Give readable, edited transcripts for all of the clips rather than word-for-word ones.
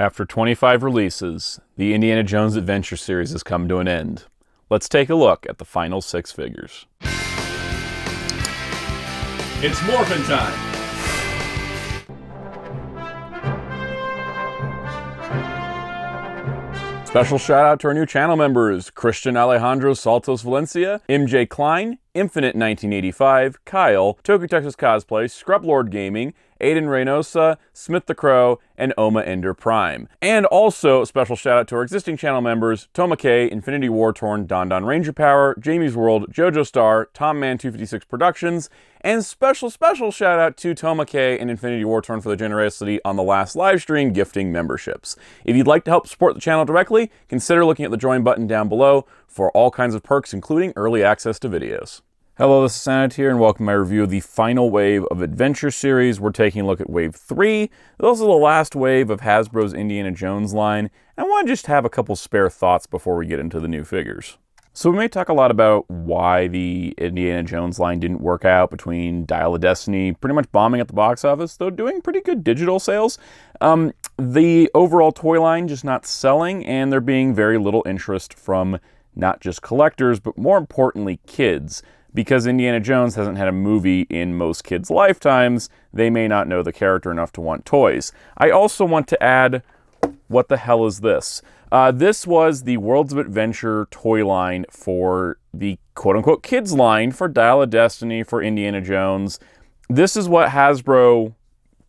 After 25 releases, the Indiana Jones Adventure series has come to an end. Let's take a look at the final 6 figures. It's morphin' time! Special shout out to our new channel members, Christian Alejandro Saltos Valencia, MJ Klein, Infinite 1985, Kyle, Toku Texas Cosplay, Scrub Lord Gaming, Aiden Reynosa, Smith the Crow, and Oma Ender Prime. And also a special shout out to our existing channel members, Toma K, Infinity War Torn, Don Don Ranger Power, Jamie's World, Jojo Star, Tom Man 256 Productions, and special shout out to Toma K and Infinity War Torn for the generosity on the last live stream gifting memberships. If you'd like to help support the channel directly, consider looking at the join button down below for all kinds of perks, including early access to videos. Hello, this is Soundout here, and welcome to my review of the final wave of Adventure series. We're taking a look at Wave 3. This is also the last wave of Hasbro's Indiana Jones line, and I want to just have a couple spare thoughts before we get into the new figures. So we may talk a lot about why the Indiana Jones line didn't work out between Dial of Destiny pretty much bombing at the box office, though doing pretty good digital sales. The overall toy line just not selling, and there being very little interest from not just collectors, but more importantly, kids. Because Indiana Jones hasn't had a movie in most kids' lifetimes, they may not know the character enough to want toys. I also want to add, what the hell is this? This was the Worlds of Adventure toy line for the quote-unquote kids line for Dial of Destiny, for Indiana Jones. This is what Hasbro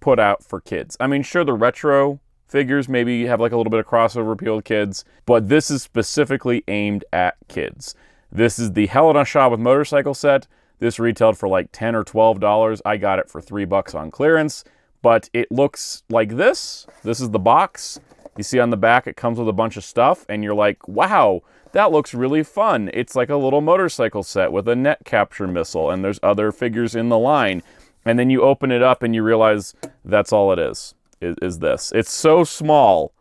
put out for kids. I mean, sure, the retro figures maybe have like a little bit of crossover appeal to kids, but this is specifically aimed at kids. This is the Hell in a Shot with Motorcycle set. This retailed for like $10 or $12. I got it for $3 on clearance, but it looks like this. This is the box. You see on the back, it comes with a bunch of stuff, and you're like, wow, that looks really fun. It's like a little motorcycle set with a net capture missile, and there's other figures in the line. And then you open it up and you realize that's all it is this. It's so small.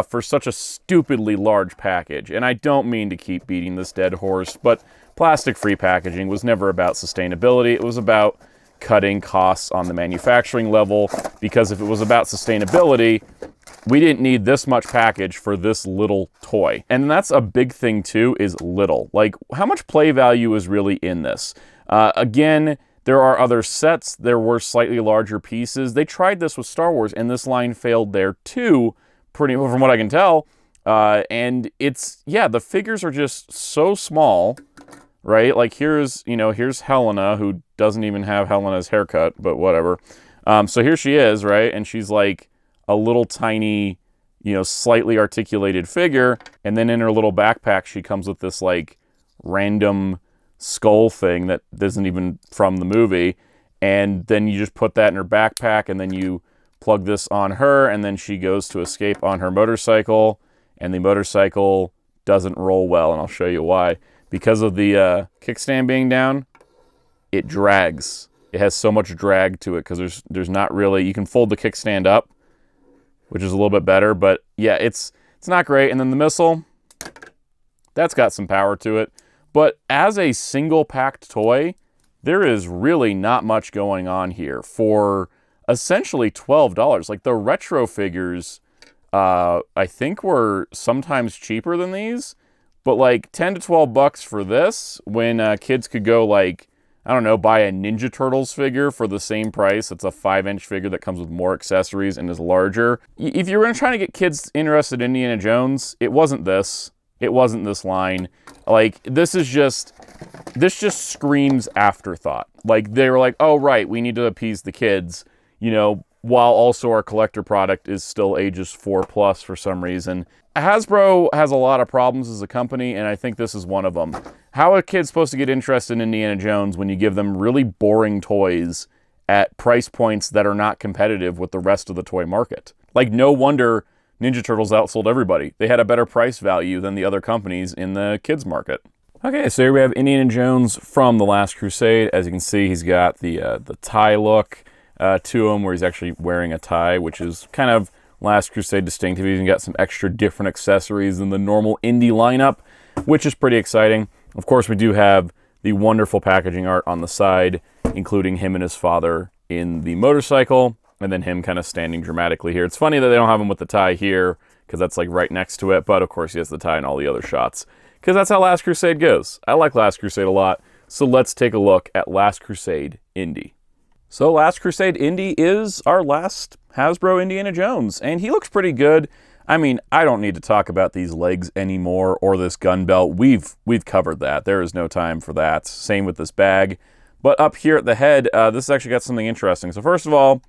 For such a stupidly large package. And I don't mean to keep beating this dead horse, but plastic-free packaging was never about sustainability. It was about cutting costs on the manufacturing level, because if it was about sustainability, we didn't need this much package for this little toy. And that's a big thing too, is little. Like, how much play value is really in this? Again, there are other sets. There were slightly larger pieces. They tried this with Star Wars, and this line failed there too, pretty well from what I can tell. And it's, yeah, the figures are just so small, right? Like here's Helena, who doesn't even have Helena's haircut, but whatever. So here she is, right? And she's like a little tiny, slightly articulated figure. And then in her little backpack, she comes with this like random skull thing that isn't even from the movie. And then you just put that in her backpack, and then you plug this on her, and then she goes to escape on her motorcycle, and the motorcycle doesn't roll well, and I'll show you why. Because of the kickstand being down, it drags. It has so much drag to it, because there's not really, you can fold the kickstand up, which is a little bit better, but yeah, it's not great. And then the missile, that's got some power to it. But as a single packed toy, there is really not much going on here for essentially $12. Like the retro figures, I think were sometimes cheaper than these, but like $10 to $12 for this, when kids could go like, I don't know, buy a Ninja Turtles figure for the same price. It's a 5-inch figure that comes with more accessories and is larger. If you were trying to get kids interested in Indiana Jones, it wasn't this. It wasn't this line. Like, this just screams afterthought. Like, they were like, oh, right, we need to appease the kids, while also our collector product is still ages 4+ for some reason. Hasbro has a lot of problems as a company, and I think this is one of them. How are kids supposed to get interested in Indiana Jones when you give them really boring toys at price points that are not competitive with the rest of the toy market? Like, no wonder Ninja Turtles outsold everybody. They had a better price value than the other companies in the kids market. Okay, so here we have Indiana Jones from The Last Crusade. As you can see, he's got the tie look to him, where he's actually wearing a tie, which is kind of Last Crusade distinctive. He's even got some extra different accessories than the normal Indy lineup, which is pretty exciting. Of course, we do have the wonderful packaging art on the side, including him and his father in the motorcycle. and then him kind of standing dramatically here. It's funny that they don't have him with the tie here, because that's like right next to it, but of course he has the tie in all the other shots, because that's how Last Crusade goes. I like Last Crusade a lot, so let's take a look at Last Crusade Indy. So Last Crusade Indy is our last Hasbro Indiana Jones, and he looks pretty good. I mean, I don't need to talk about these legs anymore, or this gun belt. We've covered that. There is no time for that. Same with this bag. But up here at the head, this has actually got something interesting. So first of all,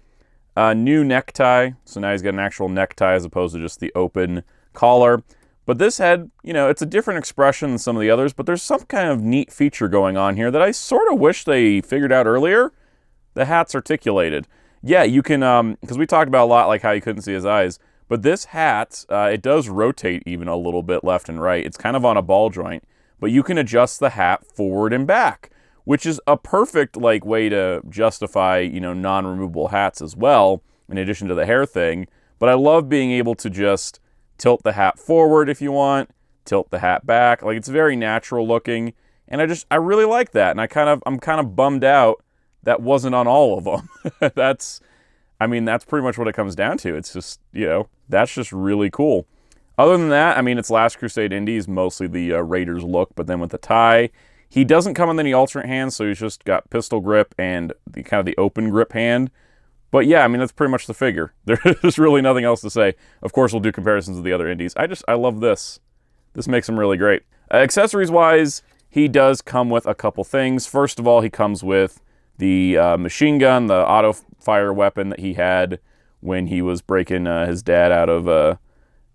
new necktie. So now he's got an actual necktie as opposed to just the open collar. But this head, you know, it's a different expression than some of the others, but there's some kind of neat feature going on here that I sort of wish they figured out earlier. The hat's articulated. Yeah, you can, because we talked about a lot, like how you couldn't see his eyes. But this hat, it does rotate even a little bit left and right. It's kind of on a ball joint, but you can adjust the hat forward and back, which is a perfect like way to justify, you know, non-removable hats as well, in addition to the hair thing. But I love being able to just tilt the hat forward if you want, tilt the hat back. Like, it's very natural looking, and I really like that. And I'm kind of bummed out that wasn't on all of them. I mean, that's pretty much what it comes down to. It's just, you know, that's just really cool. Other than that, I mean, it's Last Crusade Indies, mostly the Raiders look, but then with the tie, he doesn't come in any alternate hands, so he's just got pistol grip and the kind of the open grip hand. But yeah, I mean, that's pretty much the figure. There's really nothing else to say. Of course, we'll do comparisons with the other Indies. I love this. This makes him really great. Accessories-wise, he does come with a couple things. First of all, he comes with the machine gun, the auto-fire weapon that he had when he was breaking his dad out of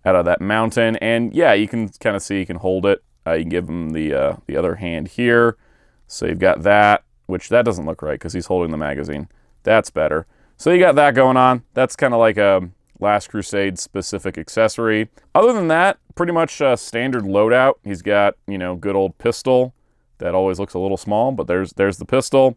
that mountain. And yeah, you can kind of see he can hold it. You can give him the other hand here. So you've got that, which that doesn't look right because he's holding the magazine. That's better. So you got that going on. That's kind of like a Last Crusade specific accessory. Other than that, pretty much standard loadout. He's got, you know, good old pistol. That always looks a little small, but there's the pistol.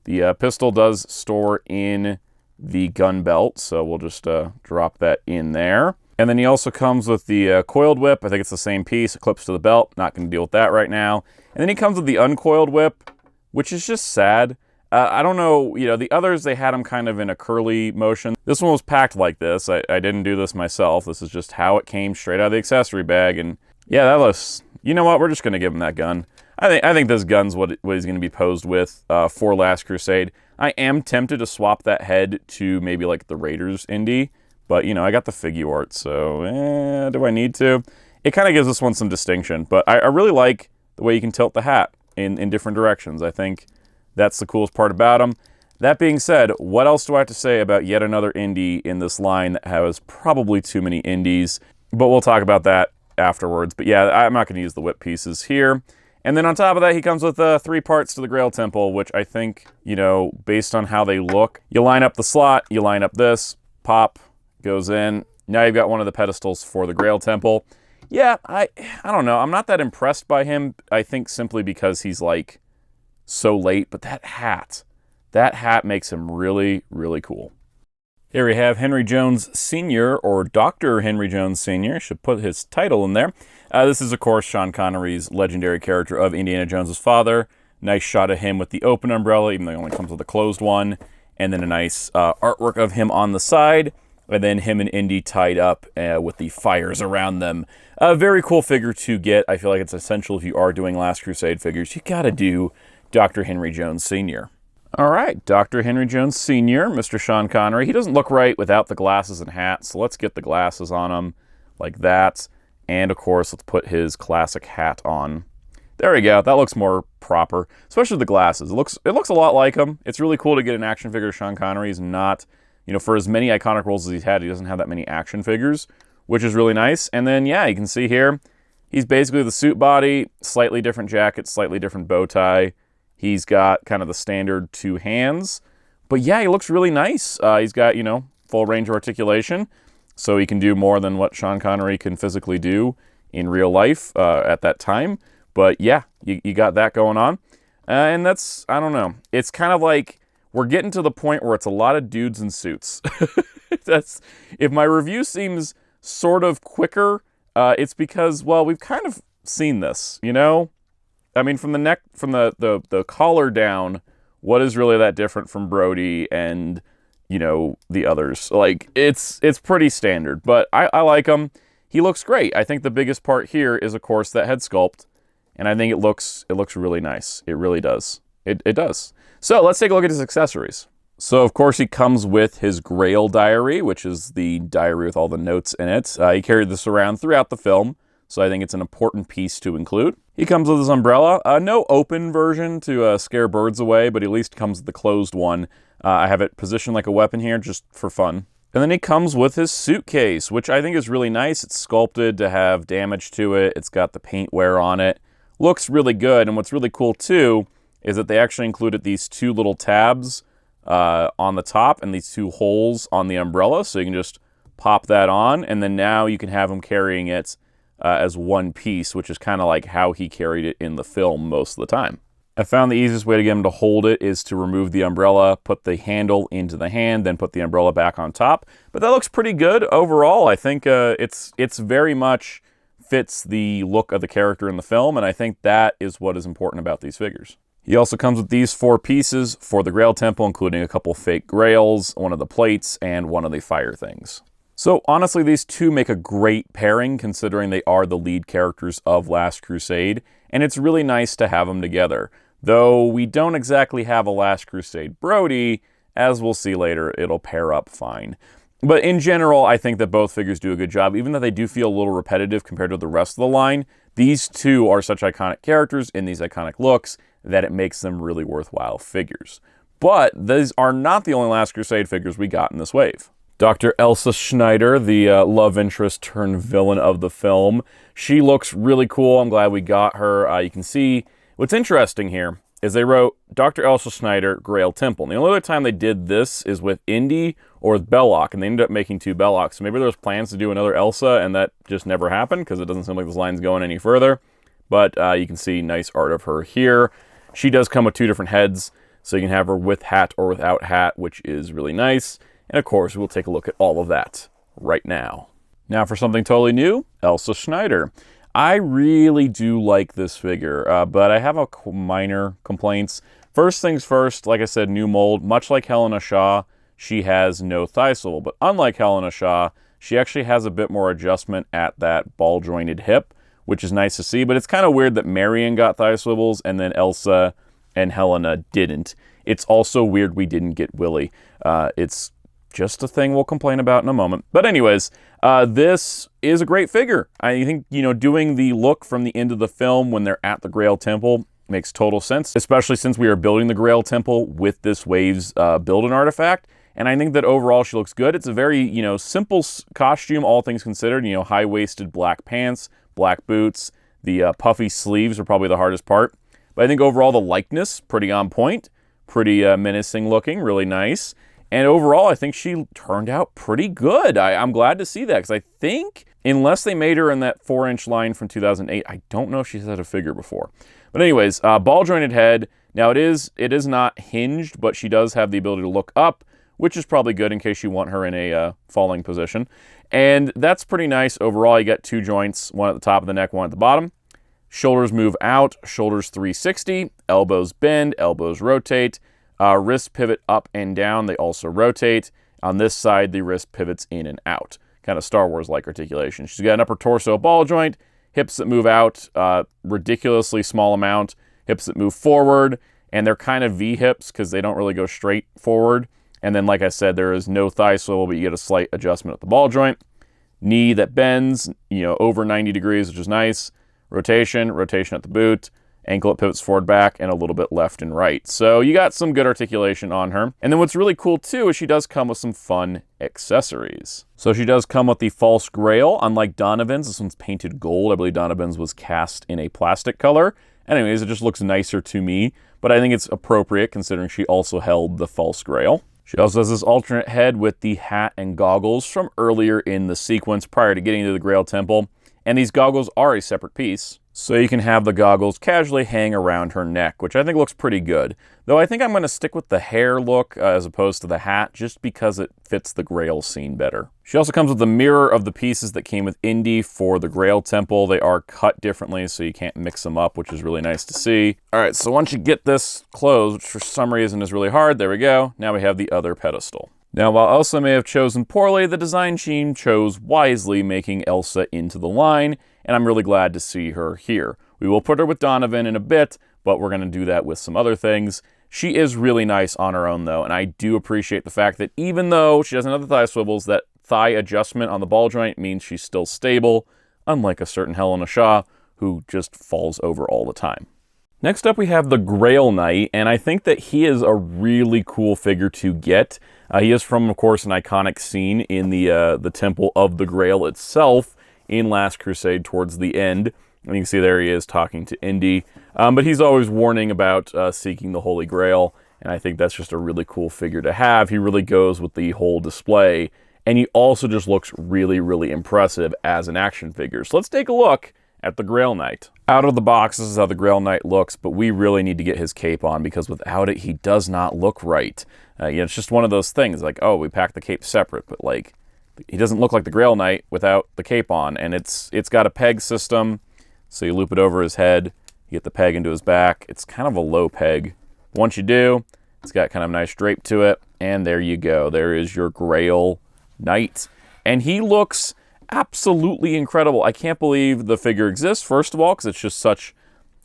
The pistol does store in the gun belt, so we'll just drop that in there. And then he also comes with the coiled whip. I think it's the same piece. It clips to the belt. Not going to deal with that right now. And then he comes with the uncoiled whip, which is just sad. I don't know, you know, the others, they had them kind of in a curly motion. This one was packed like this. I didn't do this myself. This is just how it came straight out of the accessory bag. And yeah, that looks, you know what, we're just going to give him that gun. I think this gun's what he's going to be posed with for Last Crusade. I am tempted to swap that head to maybe like the Raiders Indy, but you know, I got the figure art, so do I need to? It kind of gives this one some distinction, but I really like the way you can tilt the hat in different directions. I think that's the coolest part about them. That being said, what else do I have to say about yet another Indy in this line that has probably too many Indies? But we'll talk about that afterwards. But yeah, I'm not going to use the whip pieces here. And then on top of that, he comes with 3 parts to the Grail Temple, which I think, you know, based on how they look, you line up the slot, you line up this, pop, goes in. Now you've got one of the pedestals for the Grail Temple. Yeah, I don't know. I'm not that impressed by him. I think simply because he's like so late, but that hat makes him really, really cool. Here we have Henry Jones Sr., or Dr. Henry Jones Sr. Should put his title in there. This is, of course, Sean Connery's legendary character of Indiana Jones's father. Nice shot of him with the open umbrella, even though he only comes with a closed one. And then a nice artwork of him on the side. And then him and Indy tied up with the fires around them. A very cool figure to get. I feel like it's essential if you are doing Last Crusade figures. You gotta do Dr. Henry Jones Sr. All right, Dr. Henry Jones Sr., Mr. Sean Connery. He doesn't look right without the glasses and hat, so let's get the glasses on him like that. And, of course, let's put his classic hat on. There we go. That looks more proper, especially the glasses. It looks a lot like him. It's really cool to get an action figure of Sean Connery. He's not, you know, for as many iconic roles as he's had, he doesn't have that many action figures, which is really nice. And then, yeah, you can see here, he's basically the suit body, slightly different jacket, slightly different bow tie. He's got kind of the standard 2 hands. But yeah, he looks really nice. He's got, you know, full range of articulation. So he can do more than what Sean Connery can physically do in real life at that time. But yeah, you got that going on. And that's, I don't know. It's kind of like we're getting to the point where it's a lot of dudes in suits. If my review seems sort of quicker, it's because, well, we've kind of seen this, you know? I mean, from the neck, from the collar down, what is really that different from Brody and, you know, the others. Like, it's pretty standard, but I like him. He looks great. I think the biggest part here is, of course, that head sculpt, and I think it looks really nice. It really does. It does. So let's take a look at his accessories. So, of course, he comes with his Grail diary, which is the diary with all the notes in it. He carried this around throughout the film, so I think it's an important piece to include. He comes with his umbrella. No open version to scare birds away, but at least comes with the closed one. I have it positioned like a weapon here just for fun. And then he comes with his suitcase, which I think is really nice. It's sculpted to have damage to it. It's got the paint wear on it. Looks really good, and what's really cool, too, is that they actually included these two little tabs on the top and these two holes on the umbrella, so you can just pop that on, and then now you can have him carrying it as one piece, which is kind of like how he carried it in the film most of the time. I found the easiest way to get him to hold it is to remove the umbrella, put the handle into the hand, then put the umbrella back on top. But that looks pretty good overall. I think it's very much fits the look of the character in the film, and I think that is what is important about these figures. He also comes with these 4 pieces for the Grail Temple, including a couple fake grails, one of the plates, and one of the fire things. So honestly, these two make a great pairing considering they are the lead characters of Last Crusade, and it's really nice to have them together. Though we don't exactly have a Last Crusade Brody, as we'll see later, it'll pair up fine. But in general, I think that both figures do a good job, even though they do feel a little repetitive compared to the rest of the line. These two are such iconic characters in these iconic looks that it makes them really worthwhile figures. But these are not the only Last Crusade figures we got in this wave. Dr. Elsa Schneider, the love interest turned villain of the film. She looks really cool. I'm glad we got her. You can see what's interesting here is they wrote Dr. Elsa Schneider, Grail Temple. And the only other time they did this is with Indy or with Belloc, and they ended up making 2 Bellocs. So maybe there was plans to do another Elsa, and that just never happened because it doesn't seem like this line's going any further. But you can see nice art of her here. She does come with 2 different heads, so you can have her with hat or without hat, which is really nice. And of course, we'll take a look at all of that right now. Now for something totally new, Elsa Schneider. I really do like this figure, but I have a minor complaints. First things first, like I said, new mold. Much like Helena Shaw, she has no thigh swivel, but unlike Helena Shaw, she actually has a bit more adjustment at that ball-jointed hip, which is nice to see, but it's kind of weird that Marion got thigh swivels and then Elsa and Helena didn't. It's also weird we didn't get Willie. It's just a thing we'll complain about in a moment. But anyways, this is a great figure. I think, you know, doing the look from the end of the film when they're at the Grail Temple makes total sense, especially since we are building the Grail Temple with this wave's build-in artifact. And I think that overall she looks good. It's a very, you know, simple costume, all things considered. You know, high-waisted black pants, black boots. The puffy sleeves are probably the hardest part. But I think overall the likeness, pretty on point, pretty menacing looking, really nice. And overall, I think she turned out pretty good. I'm glad to see that, because I think, unless they made her in that 4-inch line from 2008, I don't know if she's had a figure before. But anyways, ball-jointed head. Now, it is not hinged, but she does have the ability to look up, which is probably good in case you want her in a falling position. And that's pretty nice. Overall, you got 2 joints, one at the top of the neck, one at the bottom. Shoulders move out, shoulders 360, elbows bend, elbows rotate. Wrists pivot up and down. They also rotate. On this side, the wrist pivots in and out. Kind of Star Wars-like articulation. She's got an upper torso ball joint, hips that move out, ridiculously small amount, hips that move forward, and they're kind of V-hips because they don't really go straight forward. And then, like I said, there is no thigh swivel, but you get a slight adjustment at the ball joint. Knee that bends, you know, over 90 degrees, which is nice. Rotation at the boot. Ankle that pivots forward, back, and a little bit left and right. So you got some good articulation on her. And then what's really cool too is she does come with some fun accessories. So she does come with the false grail. Unlike Donovan's, this one's painted gold. I believe Donovan's was cast in a plastic color. Anyways, it just looks nicer to me, but I think it's appropriate considering she also held the false grail. She also has this alternate head with the hat and goggles from earlier in the sequence prior to getting to the Grail Temple. And these goggles are a separate piece, so you can have the goggles casually hang around her neck, which I think looks pretty good. Though I think I'm going to stick with the hair look as opposed to the hat, just because it fits the Grail scene better. She also comes with the mirror of the pieces that came with Indy for the Grail Temple. They are cut differently, so you can't mix them up, which is really nice to see. All right, so once you get this closed, which for some reason is really hard, there we go. Now we have the other pedestal. Now, while Elsa may have chosen poorly, the design team chose wisely, making Elsa into the line, and I'm really glad to see her here. We will put her with Donovan in a bit, but we're going to do that with some other things. She is really nice on her own, though, and I do appreciate the fact that even though she doesn't have the thigh swivels, that thigh adjustment on the ball joint means she's still stable, unlike a certain Helena Shaw, who just falls over all the time. Next up, we have the Grail Knight, and I think that he is a really cool figure to get. He is from, of course, an iconic scene in the Temple of the Grail itself in Last Crusade towards the end. And you can see there he is talking to Indy. But he's always warning about seeking the Holy Grail, and I think that's just a really cool figure to have. He really goes with the whole display, and he also just looks really, really impressive as an action figure. So let's take a look at the Grail Knight. Out of the box, this is how the Grail Knight looks, but we really need to get his cape on because without it, he does not look right. It's just one of those things, like, oh, we packed the cape separate, but like, he doesn't look like the Grail Knight without the cape on, and it's got a peg system, so you loop it over his head, you get the peg into his back. It's kind of a low peg. Once you do, it's got kind of a nice drape to it, and there you go. There is your Grail Knight, and he looks absolutely incredible. I can't believe the figure exists, first of all, because it's just such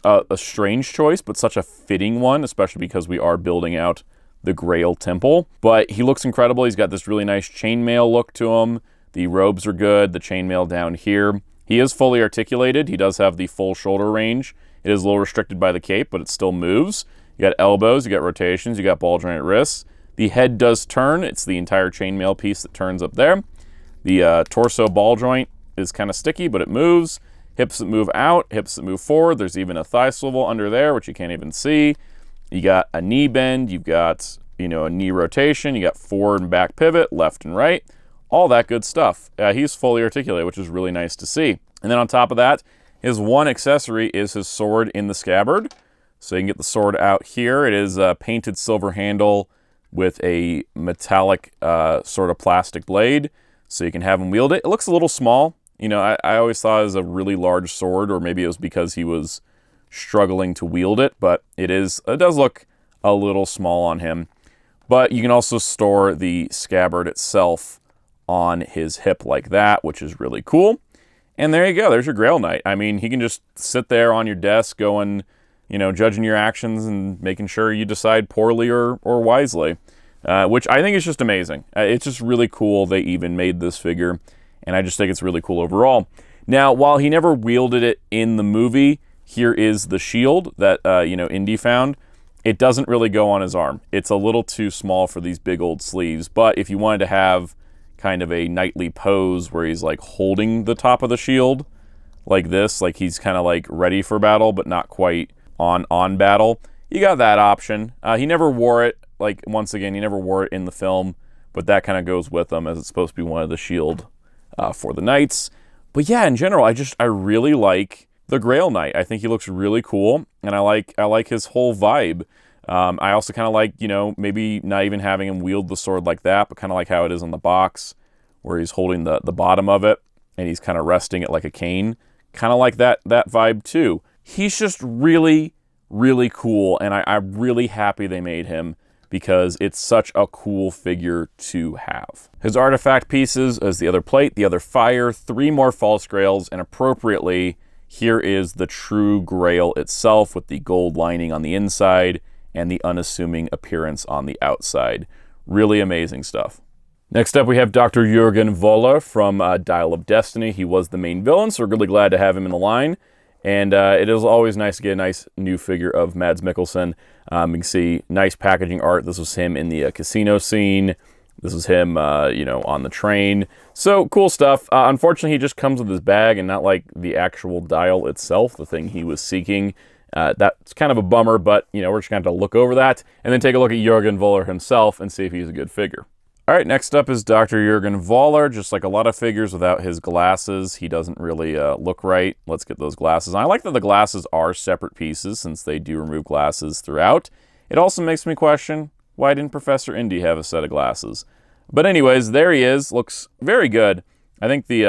a strange choice, but such a fitting one, especially because we are building out the Grail Temple. But he looks incredible. He's got this really nice chainmail look to him. The robes are good, the chainmail down here. He is fully articulated. He does have the full shoulder range. It is a little restricted by the cape, but it still moves. You got elbows, you got rotations, you got ball joint wrists. The head does turn. It's the entire chainmail piece that turns up there. The torso ball joint is kind of sticky, but it moves. Hips that move out, hips that move forward. There's even a thigh swivel under there, which you can't even see. You got a knee bend. You've got, a knee rotation. You got forward and back pivot, left and right. All that good stuff. He's fully articulated, which is really nice to see. And then on top of that, his one accessory is his sword in the scabbard. So you can get the sword out here. It is a painted silver handle with a metallic sort of plastic blade. So you can have him wield it. It looks a little small. I always thought it was a really large sword, or maybe it was because he was struggling to wield it, but it does look a little small on him. But you can also store the scabbard itself on his hip like that, which is really cool. And there you go. There's your Grail Knight. I mean, he can just sit there on your desk going, judging your actions and making sure you decide poorly or wisely. Which I think is just amazing. It's just really cool they even made this figure, and I just think it's really cool overall. Now, while he never wielded it in the movie, here is the shield that, Indy found. It doesn't really go on his arm. It's a little too small for these big old sleeves, but if you wanted to have kind of a knightly pose where he's like holding the top of the shield like this, like he's kind of like ready for battle, but not quite on battle, you got that option. He never wore it. Like, once again, he never wore it in the film, but that kind of goes with him as it's supposed to be one of the shield for the knights. But yeah, in general, I really like the Grail Knight. I think he looks really cool, and I like his whole vibe. I also kind of like, maybe not even having him wield the sword like that, but kind of like how it is on the box, where he's holding the bottom of it, and he's kind of resting it like a cane. Kind of like that vibe too. He's just really, really cool, and I'm really happy they made him, because it's such a cool figure to have. His artifact pieces is the other plate, the other fire, 3 more false grails, and appropriately, here is the true grail itself with the gold lining on the inside and the unassuming appearance on the outside. Really amazing stuff. Next up, we have Dr. Jurgen Voller from Dial of Destiny. He was the main villain, so we're really glad to have him in the line. And it is always nice to get a nice new figure of Mads Mikkelsen. You can see nice packaging art. This was him in the casino scene. This was him, on the train. So cool stuff. Unfortunately, he just comes with his bag and not like the actual dial itself, the thing he was seeking. That's kind of a bummer, but we're just going to have to look over that and then take a look at Jurgen Voller himself and see if he's a good figure. All right, next up is Dr. Jurgen Voller. Just like a lot of figures without his glasses, he doesn't really look right. Let's get those glasses. And I like that the glasses are separate pieces since they do remove glasses throughout. It also makes me question, why didn't Professor Indy have a set of glasses? But anyways, there he is. Looks very good. I think the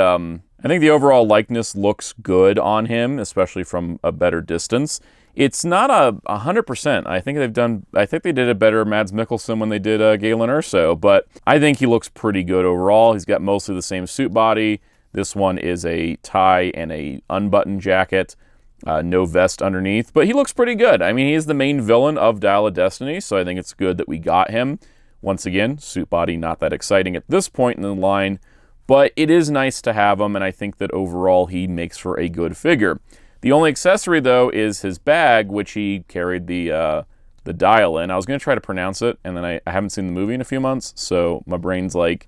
overall likeness looks good on him, especially from a better distance. It's not 100%. I think they did a better Mads Mikkelsen when they did Galen Erso, but I think he looks pretty good overall. He's got mostly the same suit body. This one is a tie and a unbuttoned jacket, no vest underneath, but he looks pretty good. I mean, he's the main villain of Dial of Destiny, so I think it's good that we got him. Once again, suit body not that exciting at this point in the line, but it is nice to have him, and I think that overall he makes for a good figure. The only accessory, though, is his bag, which he carried the dial in. I was going to try to pronounce it, and then I haven't seen the movie in a few months, so my brain's like,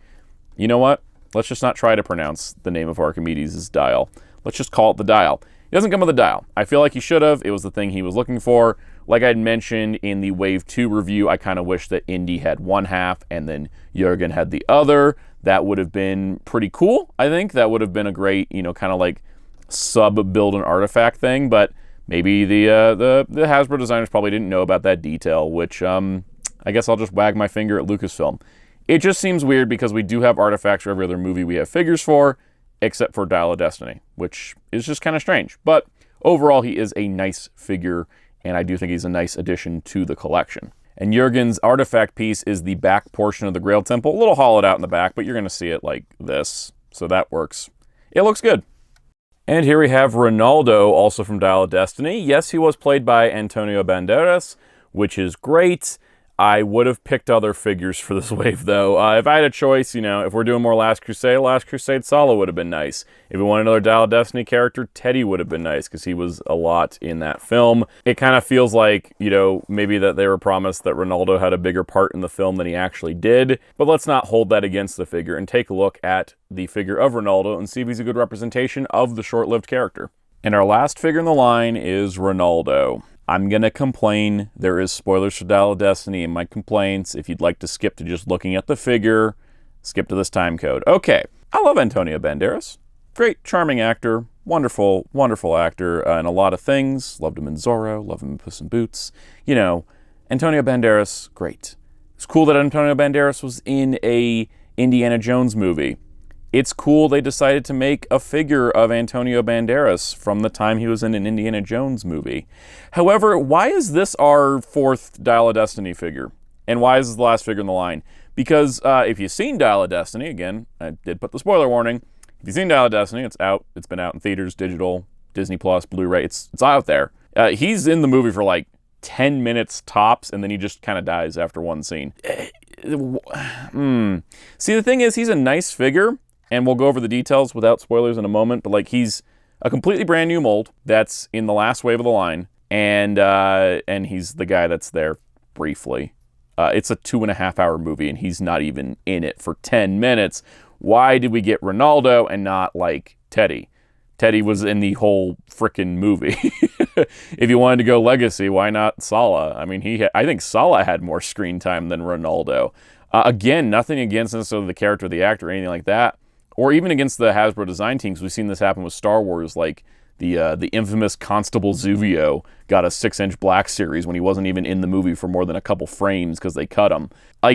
you know what? Let's just not try to pronounce the name of Archimedes' dial. Let's just call it the dial. He doesn't come with a dial. I feel like he should have. It was the thing he was looking for. Like I'd mentioned in the Wave 2 review, I kind of wish that Indy had one half and then Jurgen had the other. That would have been pretty cool, I think. That would have been a great, kind of like sub-build an artifact thing, but maybe the Hasbro designers probably didn't know about that detail, which I guess I'll just wag my finger at Lucasfilm. It just seems weird because we do have artifacts for every other movie we have figures for, except for Dial of Destiny, which is just kind of strange. But overall, he is a nice figure, and I do think he's a nice addition to the collection. And Jurgen's artifact piece is the back portion of the Grail Temple, a little hollowed out in the back, but you're going to see it like this, so that works. It looks good. And here we have Renaldo, also from Dial of Destiny. Yes, he was played by Antonio Banderas, which is great. I would have picked other figures for this wave, though. If I had a choice, if we're doing more Last Crusade Sala would have been nice. If we want another Dial of Destiny character, Teddy would have been nice, because he was a lot in that film. It kind of feels like, maybe that they were promised that Renaldo had a bigger part in the film than he actually did. But let's not hold that against the figure and take a look at the figure of Renaldo and see if he's a good representation of the short-lived character. And our last figure in the line is Renaldo. I'm going to complain. There is spoilers for Dial of Destiny in my complaints. If you'd like to skip to just looking at the figure, skip to this time code. Okay, I love Antonio Banderas. Great, charming actor. Wonderful, wonderful actor in a lot of things. Loved him in Zorro, loved him in Puss in Boots. Antonio Banderas, great. It's cool that Antonio Banderas was in a Indiana Jones movie. It's cool they decided to make a figure of Antonio Banderas from the time he was in an Indiana Jones movie. However, why is this our fourth Dial of Destiny figure? And why is this the last figure in the line? Because if you've seen Dial of Destiny, again, I did put the spoiler warning. If you've seen Dial of Destiny, it's out. It's been out in theaters, digital, Disney Plus, Blu-ray. It's out there. He's in the movie for like 10 minutes tops, and then he just kind of dies after one scene. See, the thing is, he's a nice figure. And we'll go over the details without spoilers in a moment, but he's a completely brand new mold that's in the last wave of the line, and he's the guy that's there briefly. It's a 2.5 hour movie, and he's not even in it for 10 minutes. Why did we get Renaldo and not Teddy? Teddy was in the whole frickin' movie. If you wanted to go legacy, why not Sala? I mean, I think Sala had more screen time than Renaldo. Again, nothing against necessarily the character, the actor, or anything like that. Or even against the Hasbro design teams. We've seen this happen with Star Wars, like the infamous Constable Zuvio got a 6-inch black series when he wasn't even in the movie for more than a couple frames because they cut him.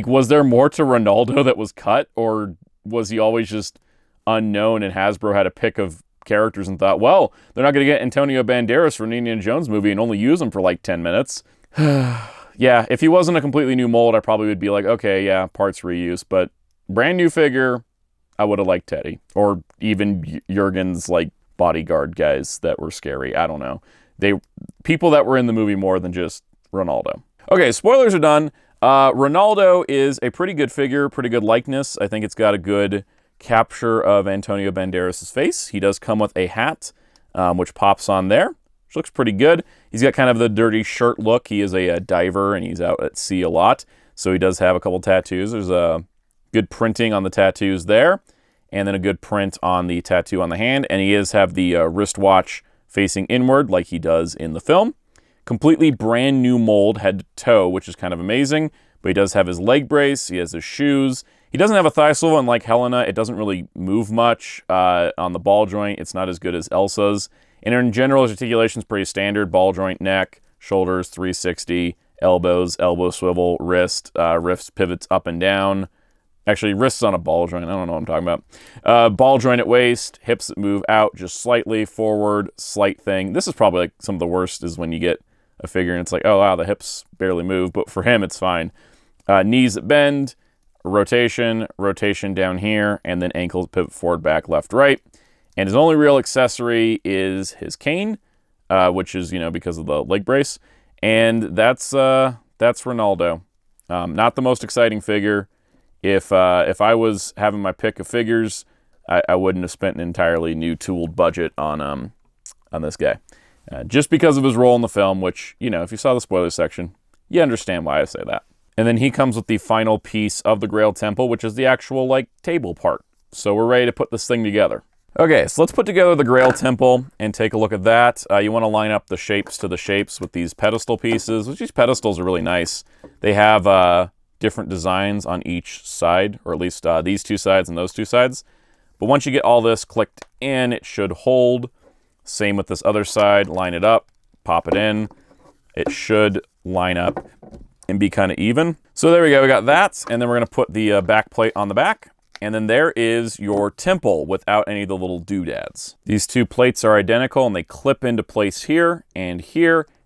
Was there more to Renaldo that was cut, or was he always just unknown and Hasbro had a pick of characters and thought, well, they're not going to get Antonio Banderas for an Indiana Jones movie and only use him for 10 minutes? Yeah, if he wasn't a completely new mold, I probably would be like, okay, yeah, parts reuse, but brand new figure, I would have liked Teddy, or even Jurgen's bodyguard guys that were scary. I don't know. People that were in the movie more than just Renaldo. Okay, spoilers are done. Renaldo is a pretty good figure, pretty good likeness. I think it's got a good capture of Antonio Banderas' face. He does come with a hat, which pops on there, which looks pretty good. He's got kind of the dirty shirt look. He is a diver, and he's out at sea a lot, so he does have a couple tattoos. There's a good printing on the tattoos there, and then a good print on the tattoo on the hand, and he does have the wristwatch facing inward like he does in the film. Completely brand new mold, head to toe, which is kind of amazing, but he does have his leg brace, he has his shoes. He doesn't have a thigh swivel, and like Helena, it doesn't really move much on the ball joint. It's not as good as Elsa's. And in general, his articulation is pretty standard. Ball joint, neck, shoulders, 360, elbows, elbow swivel, wrist pivots up and down. Actually, wrists on a ball joint. I don't know what I'm talking about. Ball joint at waist, hips that move out just slightly, forward, slight thing. This is probably some of the worst is when you get a figure and it's like, oh wow, the hips barely move, but for him it's fine. Knees that bend, rotation, rotation down here, and then ankles pivot forward, back, left, right. And his only real accessory is his cane, which is, you know, because of the leg brace. And that's Renaldo. Not the most exciting figure. If I was having my pick of figures, I wouldn't have spent an entirely new tooled budget on this guy. Just because of his role in the film, which, you know, if you saw the spoilers section, you understand why I say that. And then he comes with the final piece of the Grail Temple, which is the actual, like, table part. So we're ready to put this thing together. Okay, so let's put together the Grail Temple and take a look at that. You want to line up the shapes to the shapes with these pedestal pieces, which these pedestals are really nice. They have different designs on each side, or at least these two sides and those two sides. But once you get all this clicked in, it should hold. Same with this other side. Line it up, pop it in. It should line up and be kind of even. So there we go, we got that, and then we're going to put the back plate on the back, and then there is your temple without any of the little doodads. These two plates are identical, and they clip into place here, and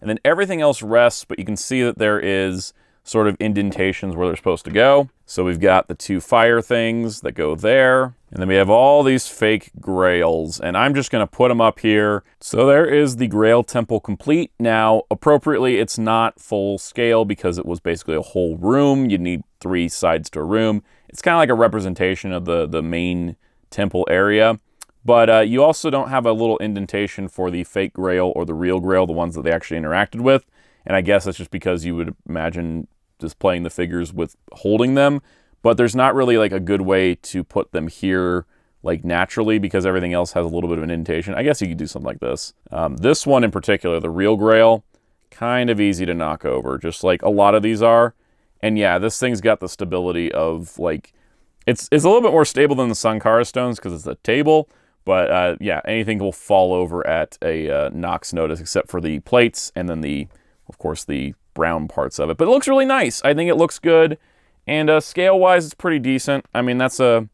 then everything else rests, but you can see that there is sort of indentations where they're supposed to go. So we've got the two fire things that go there, and then we have all these fake grails, and I'm just going to put them up here. So there is the Grail Temple complete. Now, appropriately, it's not full scale because it was basically a whole room. You need 3 sides to a room. It's kind of like a representation of the main temple area, but you also don't have a little indentation for the fake grail or the real grail, the ones that they actually interacted with, and I guess that's just because you would imagine displaying the figures with holding them, but there's not really like a good way to put them here like naturally because everything else has a little bit of an indentation. I guess you could do something like this. This one in particular, the real grail, kind of easy to knock over, just like a lot of these are. And yeah, this thing's got the stability of like, it's a little bit more stable than the Sankara stones because it's a table, but yeah, anything will fall over at a Knox notice except for the plates and then of course, the brown parts of it. But it looks really nice. I think it looks good. And scale-wise, it's pretty decent. I mean, I'm going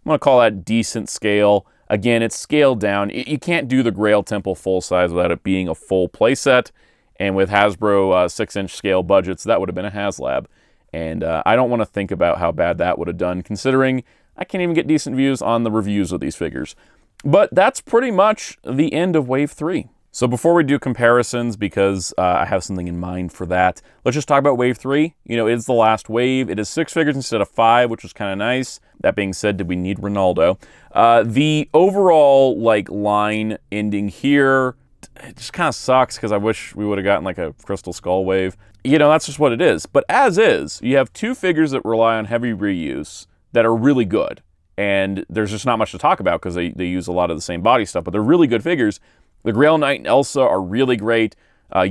to call that decent scale. Again, it's scaled down. You can't do the Grail Temple full size without it being a full playset. And with Hasbro 6-inch scale budgets, that would have been a HasLab. And I don't want to think about how bad that would have done, considering I can't even get decent views on the reviews of these figures. But that's pretty much the end of Wave 3. So before we do comparisons, because I have something in mind for that, let's just talk about Wave 3. You know, it's the last wave. It is 6 figures instead of 5, which was kind of nice. That being said, did we need Renaldo? The overall, like, line ending here, it just kind of sucks because I wish we would have gotten, like, a Crystal Skull wave. You know, that's just what it is. But as is, you have 2 figures that rely on heavy reuse that are really good. And there's just not much to talk about because they use a lot of the same body stuff, but they're really good figures. The Grail Knight and Elsa are really great.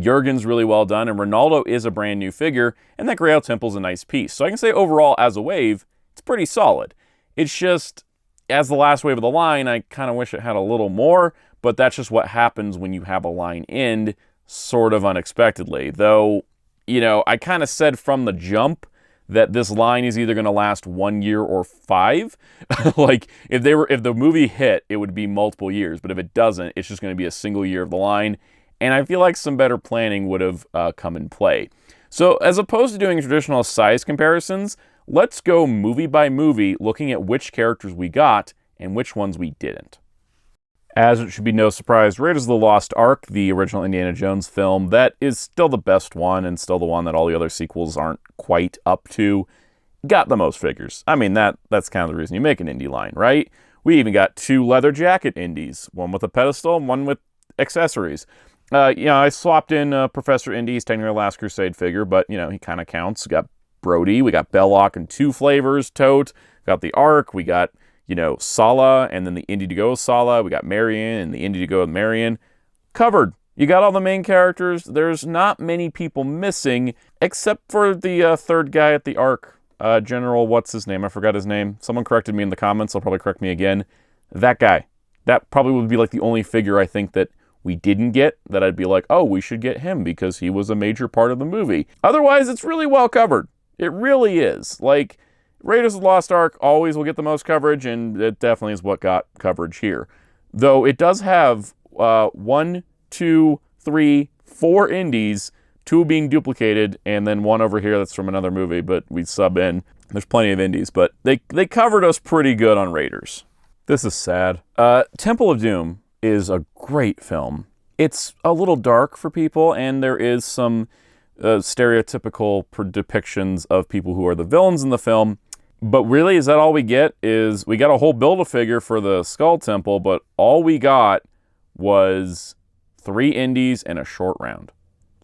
Jurgen's really well done, and Renaldo is a brand new figure, and that Grail Temple's a nice piece. So I can say overall, as a wave, it's pretty solid. It's just, as the last wave of the line, I kind of wish it had a little more, but that's just what happens when you have a line end sort of unexpectedly. Though, you know, I kind of said from the jump that this line is either going to last 1 year or 5. Like, if the movie hit, it would be multiple years. But if it doesn't, it's just going to be a single year of the line. And I feel like some better planning would have come in play. So as opposed to doing traditional size comparisons, let's go movie by movie, looking at which characters we got and which ones we didn't. As it should be no surprise, Raiders of the Lost Ark, the original Indiana Jones film, that is still the best one and still the one that all the other sequels aren't quite up to, got the most figures. I mean, that's kind of the reason you make an Indy line, right? We even got 2 leather jacket Indies, one with a pedestal and one with accessories. You know, I swapped in Professor Indy. He's technically a Last Crusade figure, but, you know, he kind of counts. We got Brody, we got Belloc in 2 flavors, Tote, got the Ark, we got, you know, Sala, and then the Indy to go with Sala. We got Marion and the Indy to go with Marion. Covered. You got all the main characters. There's not many people missing, except for the third guy at the Ark. General, what's his name? I forgot his name. Someone corrected me in the comments. They'll probably correct me again. That guy. That probably would be like the only figure I think that we didn't get that I'd be like, oh, we should get him because he was a major part of the movie. Otherwise, it's really well covered. It really is. Like, Raiders of the Lost Ark always will get the most coverage, and it definitely is what got coverage here. Though it does have 1, 2, 3, 4 indies 2 being duplicated, and then 1 over here that's from another movie, but we sub in. There's plenty of indies, but they covered us pretty good on Raiders. This is sad. Temple of Doom is a great film. It's a little dark for people, and there is some stereotypical depictions of people who are the villains in the film. But really, is that all we get? Is we got a whole Build-A-Figure for the Skull Temple, but all we got was 3 indies and a short round.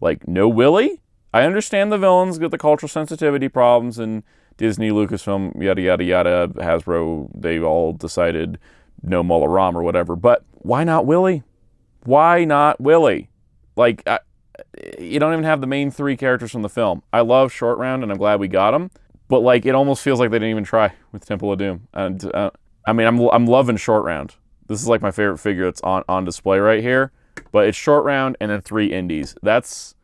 Like, no Willy? I understand the villains get the cultural sensitivity problems, and Disney, Lucasfilm, yada, yada, yada, Hasbro, they all decided no Mola Ram or whatever. But why not Willy? Why not Willy? Like, you don't even have the main 3 characters from the film. I love Short Round, and I'm glad we got them. But, like, it almost feels like they didn't even try with Temple of Doom. And, I mean, I'm loving Short Round. This is, like, my favorite figure that's on display right here. But it's Short Round and then 3 indies. That's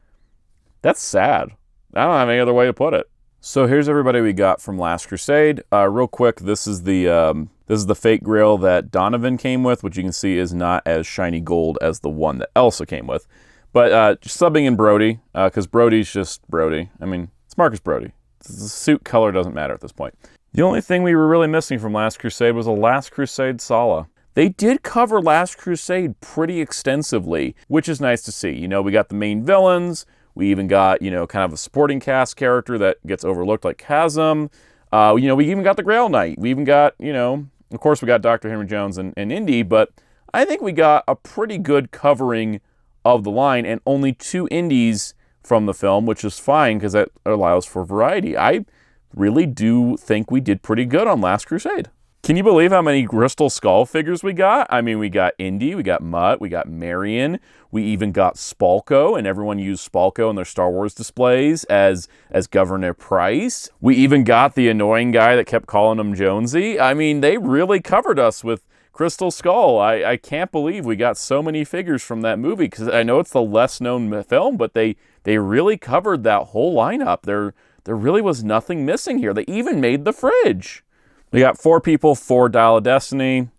sad. I don't have any other way to put it. So here's everybody we got from Last Crusade. Real quick, this is the fake Grail that Donovan came with, which you can see is not as shiny gold as the one that Elsa came with. But just subbing in Brody, because Brody's just Brody. I mean, it's Marcus Brody. The suit color doesn't matter at this point. The only thing we were really missing from Last Crusade was a Last Crusade Sala. They did cover Last Crusade pretty extensively, which is nice to see. You know, we got the main villains. We even got, you know, kind of a supporting cast character that gets overlooked like Chasm. You know, we even got the Grail Knight. We even got, you know, of course we got Dr. Henry Jones and Indy, but I think we got a pretty good covering of the line and only 2 indies from the film, which is fine because that allows for variety. I really do think we did pretty good on Last Crusade. Can you believe how many Crystal Skull figures we got? I mean, we got Indy, we got Mutt, we got Marion, we even got Spalko, and everyone used Spalko in their Star Wars displays as Governor Price. We even got the annoying guy that kept calling him Jonesy. I mean, they really covered us with Crystal Skull. I can't believe we got so many figures from that movie, because I know it's the less known film, but they really covered that whole lineup. There really was nothing missing here. They even made the fridge. We got 4 people for Dial of Destiny,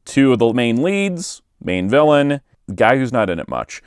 2 of the main leads, main villain, guy who's not in it much.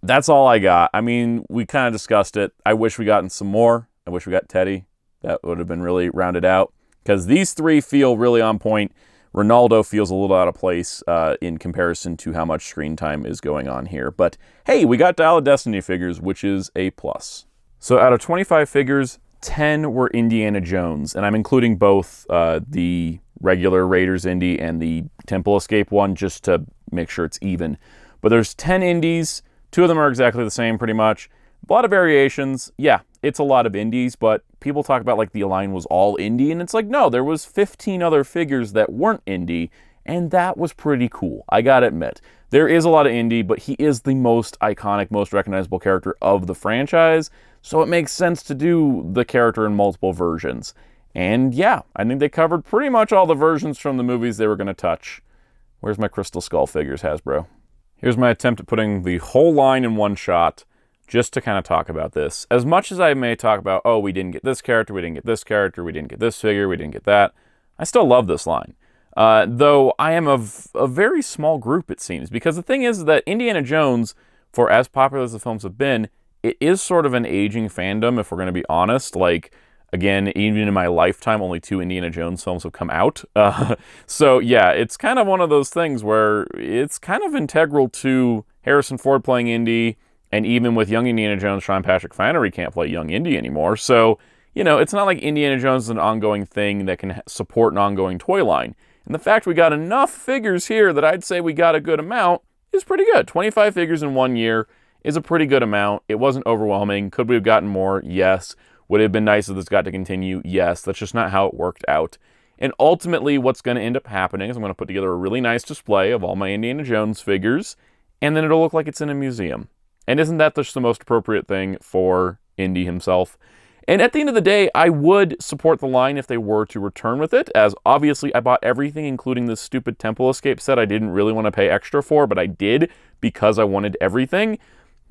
That's all I got. I mean, we kind of discussed it. I wish we gotten some more. I wish we got Teddy. That would have been really rounded out, because these 3 feel really on point. Renaldo feels a little out of place in comparison to how much screen time is going on here. But hey, we got Dial of Destiny figures, which is a plus. So out of 25 figures, 10 were Indiana Jones, and I'm including both the regular Raiders Indy and the Temple Escape one just to make sure it's even. But there's 10 indies, 2 of them are exactly the same pretty much. A lot of variations. Yeah, it's a lot of indies, but people talk about like the line was all indie, and it's like, no, there was 15 other figures that weren't indie, and that was pretty cool. I gotta admit. There is a lot of indie, but he is the most iconic, most recognizable character of the franchise, so it makes sense to do the character in multiple versions. And yeah, I think they covered pretty much all the versions from the movies they were going to touch. Where's my Crystal Skull figures, Hasbro? Here's my attempt at putting the whole line in one shot, just to kind of talk about this. As much as I may talk about, oh, we didn't get this character, we didn't get this character, we didn't get this figure, we didn't get that, I still love this line. Though I am of a very small group, it seems, because the thing is that Indiana Jones, for as popular as the films have been, it is sort of an aging fandom, if we're going to be honest. Like, again, even in my lifetime, only 2 Indiana Jones films have come out. So yeah, it's kind of one of those things where it's kind of integral to Harrison Ford playing Indy, and even with young Indiana Jones, Sean Patrick Flannery can't play young Indy anymore. So, you know, it's not like Indiana Jones is an ongoing thing that can support an ongoing toy line. And the fact we got enough figures here that I'd say we got a good amount is pretty good. 25 figures in 1 year is a pretty good amount. It wasn't overwhelming. Could we have gotten more? Yes. Would it have been nice if this got to continue? Yes. That's just not how it worked out. And ultimately, what's going to end up happening is I'm going to put together a really nice display of all my Indiana Jones figures, and then it'll look like it's in a museum. And isn't that just the most appropriate thing for Indy himself? And at the end of the day, I would support the line if they were to return with it, as obviously I bought everything, including this stupid Temple Escape set I didn't really want to pay extra for, but I did because I wanted everything.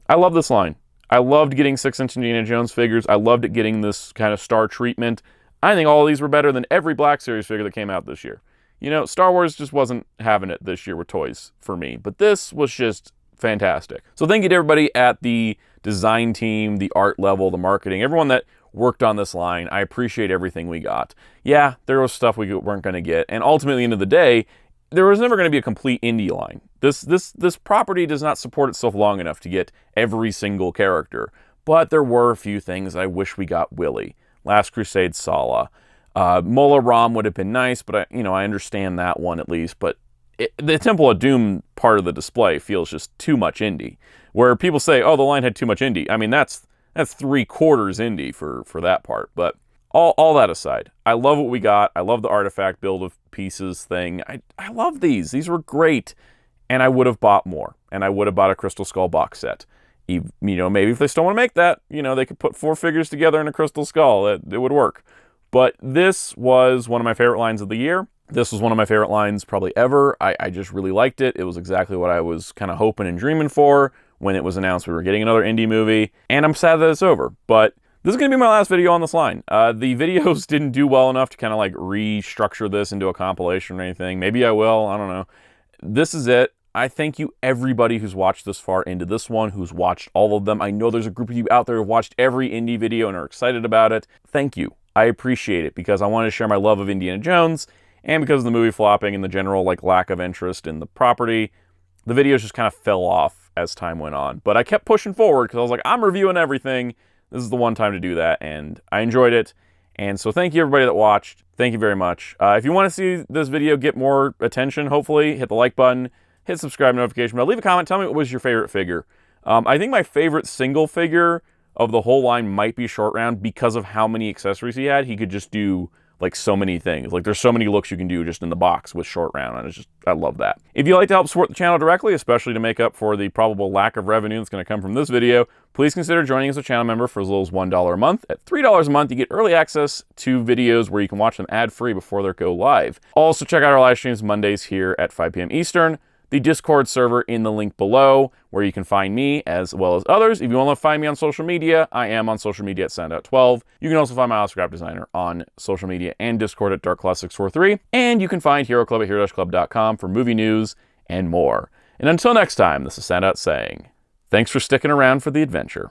I love this line. I loved getting 6-inch Indiana Jones figures. I loved it getting this kind of star treatment. I think all of these were better than every Black Series figure that came out this year. You know, Star Wars just wasn't having it this year with toys for me, but this was just fantastic. So thank you to everybody at the design team, the art level, the marketing, everyone that worked on this line. I appreciate everything we got. Yeah, there was stuff we weren't going to get, and ultimately, at the end of the day, there was never going to be a complete indie line. This property does not support itself long enough to get every single character, but there were a few things I wish we got Willy. Last Crusade Sala. Mola Ram would have been nice, but I understand that one at least, but the Temple of Doom part of the display feels just too much indie. Where people say, oh, the line had too much indie. I mean, that's 3/4 indie for that part. But all that aside, I love what we got. I love the artifact build of pieces thing. I love these. These were great. And I would have bought more. And I would have bought a Crystal Skull box set. Maybe if they still want to make that, they could put 4 figures together in a Crystal Skull. It would work. But this was one of my favorite lines of the year. This was one of my favorite lines probably ever. I just really liked it. It was exactly what I was kind of hoping and dreaming for when it was announced we were getting another indie movie. And I'm sad that it's over. But this is going to be my last video on this line. The videos didn't do well enough to kind of like restructure this into a compilation or anything. Maybe I will. I don't know. This is it. I thank you everybody who's watched this far into this one, who's watched all of them. I know there's a group of you out there who've watched every indie video and are excited about it. Thank you. I appreciate it because I wanted to share my love of Indiana Jones, and because of the movie flopping and the general lack of interest in the property, the videos just kind of fell off as time went on. But I kept pushing forward because I was like, I'm reviewing everything. This is the one time to do that, and I enjoyed it. And so thank you everybody that watched. Thank you very much. If you want to see this video get more attention, hopefully, hit the like button, hit subscribe notification bell, leave a comment, tell me what was your favorite figure. I think my favorite single figure of the whole line might be Short Round because of how many accessories he had. He could just do so many things. There's so many looks you can do just in the box with Short Round, and I love that. If you'd like to help support the channel directly, especially to make up for the probable lack of revenue that's going to come from this video, please consider joining as a channel member for as little as $1 a month. At $3 a month, you get early access to videos where you can watch them ad-free before they go live. Also, check out our live streams Mondays here at 5 p.m. Eastern. The Discord server in the link below, where you can find me as well as others. If you want to find me on social media, I am on social media at Soundout12. You can also find my House Graphic Designer on social media and Discord at DarkClaw643. And you can find Hero Club at hero-club.com for movie news and more. And until next time, this is Soundout saying, thanks for sticking around for the adventure.